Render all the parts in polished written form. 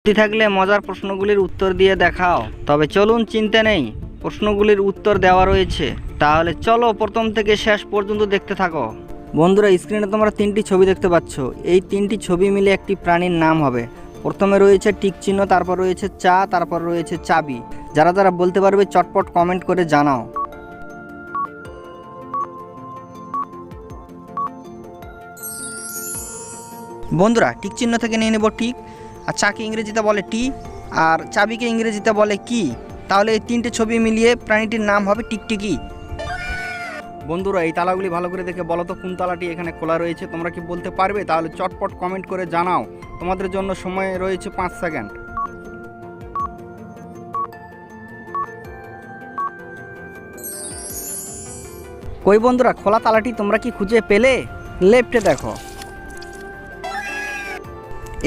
থাকলে মজার প্রশ্নগুলির উত্তর দিয়ে দেখাও। তবে চলুন, চিন্তা নেই, প্রশ্নগুলির উত্তর দেওয়া রয়েছে। তাহলে চলো প্রথম থেকে শেষ পর্যন্ত দেখতে থাকো। বন্ধুরা, স্ক্রিনে তোমরা তিনটি ছবি দেখতে পাচ্ছ। এই তিনটি ছবি মিলে একটি প্রাণীর নাম হবে। প্রথমে রয়েছে টিক চিহ্ন, তারপর রয়েছে চা, তারপর রয়েছে চাবি। যারা যারা বলতে পারবে চটপট কমেন্ট করে জানাও। বন্ধুরা, টিক চিহ্ন থেকে নিয়ে নেব টিক, আর চাকে ইংরেজিতে বলে টি, আর চাবিকে ইংরেজিতে বলে কি। তাহলে এই তিনটে ছবি মিলিয়ে প্রাণীটির নাম হবে টিকটিকি। বন্ধুরা, এই তালাগুলি ভালো করে দেখে বলো তো কোন তালাটি এখানে খোলা রয়েছে। তোমরা কি বলতে পারবে? তাহলে চটপট কমেন্ট করে জানাও। তোমাদের জন্য সময় রয়েছে 5 সেকেন্ড। কই বন্ধুরা, খোলা তালাটি তোমরা কি খুঁজে পেলে? লেফটে দেখো।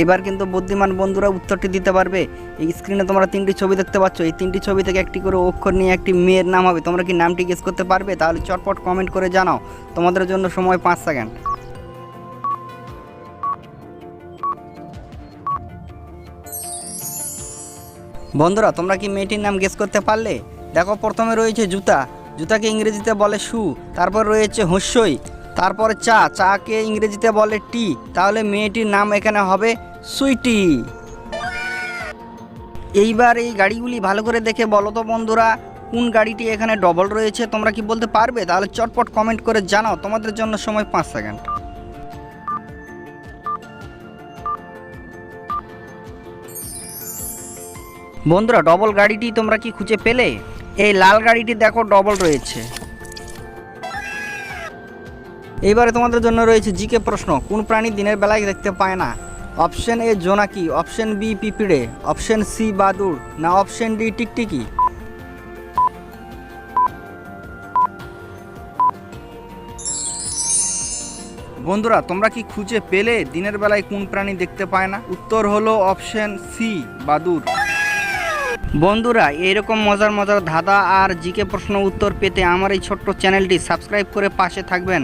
এবার কিন্তু বুদ্ধিমান বন্ধুরা উত্তরটি দিতে পারবে। এই স্ক্রিনে তোমরা তিনটি ছবি দেখতে পাচ্ছ। এই তিনটি ছবি থেকে একটি করে অক্ষর নিয়ে একটি মেয়ের নাম হবে। তোমরা কি নামটি গেস করতে পারবে? তাহলে চটপট কমেন্ট করে জানাও। তোমাদের জন্য সময় 5 সেকেন্ড। বন্ধুরা, তোমরা কি মেয়েটির নাম গেস করতে পারলে? দেখো, প্রথমে রয়েছে জুতা, জুতাকে ইংরেজিতে বলে শু। তারপর রয়েছে হস্যই, তারপরে চা, চাকে ইংরেজিতে বলে টি। তাহলে মেয়েটির নাম এখানে হবে সুইটি। এইবার এই গাড়িগুলি ভালো করে দেখে বলো তো বন্ধুরা, কোন গাড়িটি এখানে ডবল রয়েছে? তোমরা কি বলতে পারবে? তাহলে চটপট কমেন্ট করে জানাও। তোমাদের জন্য সময় 5 সেকেন্ড। বন্ধুরা, ডবল গাড়িটি তোমরা কি খুঁজে পেলে? এই লাল গাড়িটি দেখো ডবল রয়েছে। এইবারে তোমাদের জন্য রয়েছে জিকে প্রশ্ন। কোন প্রাণী দিনের বেলায় দেখতে পায় না? অপশন এ জোনাকি, অপশন বি পিঁপড়ে, অপশন সি বাদুড়, না অপশন ডি টিকটিকি। বন্ধুরা, তোমরা কি খুঁজে পেলে দিনের বেলায় কোন প্রাণী দেখতে পায় না? উত্তর হলো অপশন সি বাদুড়। বন্ধুরা, এইরকম মজার মজার ধাঁধা আর জিকে প্রশ্ন উত্তর পেতে আমার এই ছোট্ট চ্যানেলটি সাবস্ক্রাইব করে পাশে থাকবেন।